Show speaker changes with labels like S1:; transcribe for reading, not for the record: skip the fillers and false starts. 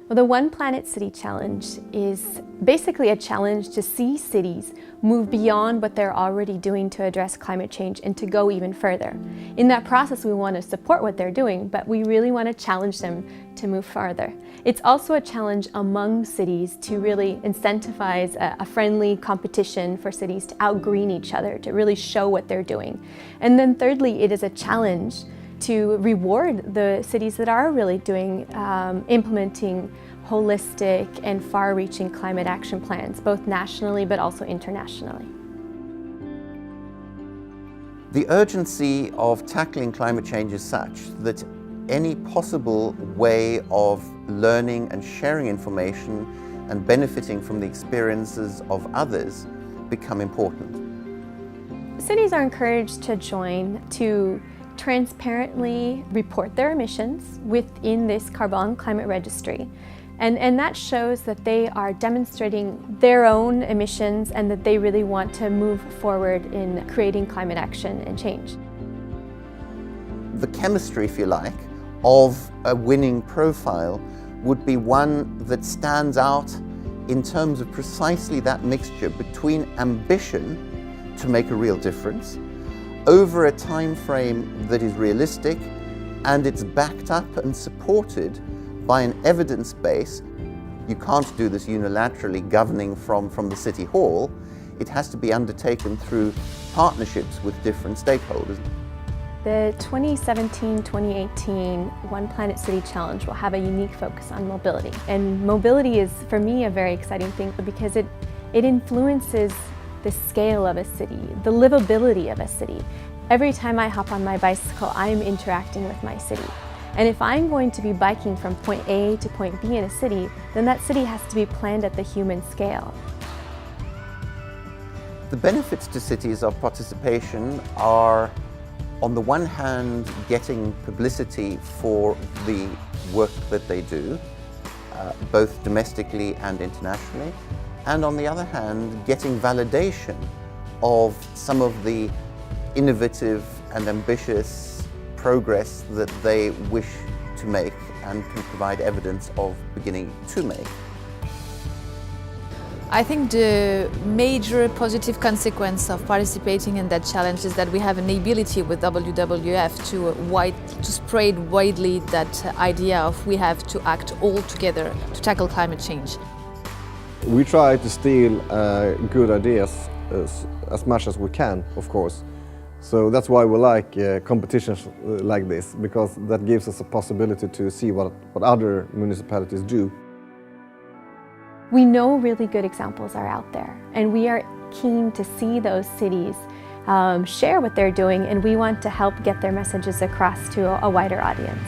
S1: Well, the One Planet City Challenge is basically a challenge to see cities move beyond what they're already doing to address climate change and to go even further. In that process, we want to support what they're doing, but we really want to challenge them to move farther. It's also a challenge among cities to really incentivize a friendly competition for cities to outgreen each other, to really show what they're doing. And then thirdly, it is a challenge to reward the cities that are really doing, implementing holistic and far-reaching climate action plans, both nationally but also internationally.
S2: The urgency of tackling climate change is such that any possible way of learning and sharing information and benefiting from the experiences of others become important.
S1: Cities are encouraged to join to transparently report their emissions within this carbon climate registry. And that shows that they are demonstrating their own emissions and that they really want to move forward in creating climate action and change.
S2: The chemistry, if you like, of a winning profile would be one that stands out in terms of precisely that mixture between ambition to make a real difference over a time frame that is realistic, and it's backed up and supported by an evidence base. You can't do this unilaterally governing from the City Hall. It has to be undertaken through partnerships with different stakeholders.
S1: The 2017-2018 One Planet City Challenge will have a unique focus on mobility. And mobility is, for me, a very exciting thing because it influences the scale of a city, the livability of a city. Every time I hop on my bicycle, I'm interacting with my city. And if I'm going to be biking from point A to point B in a city, then that city has to be planned at the human scale.
S2: The benefits to cities of participation are, on the one hand, getting publicity for the work that they do, both domestically and internationally, and on the other hand, getting validation of some of the innovative and ambitious progress that they wish to make and can provide evidence of beginning to make.
S3: I think the major positive consequence of participating in that challenge is that we have an ability with WWF to spread widely that idea of we have to act all together to tackle climate change.
S4: We try to steal good ideas as much as we can, of course. So that's why we like competitions like this, because that gives us a possibility to see what other municipalities do.
S1: We know really good examples are out there, and we are keen to see those cities share what they're doing, and we want to help get their messages across to a wider audience.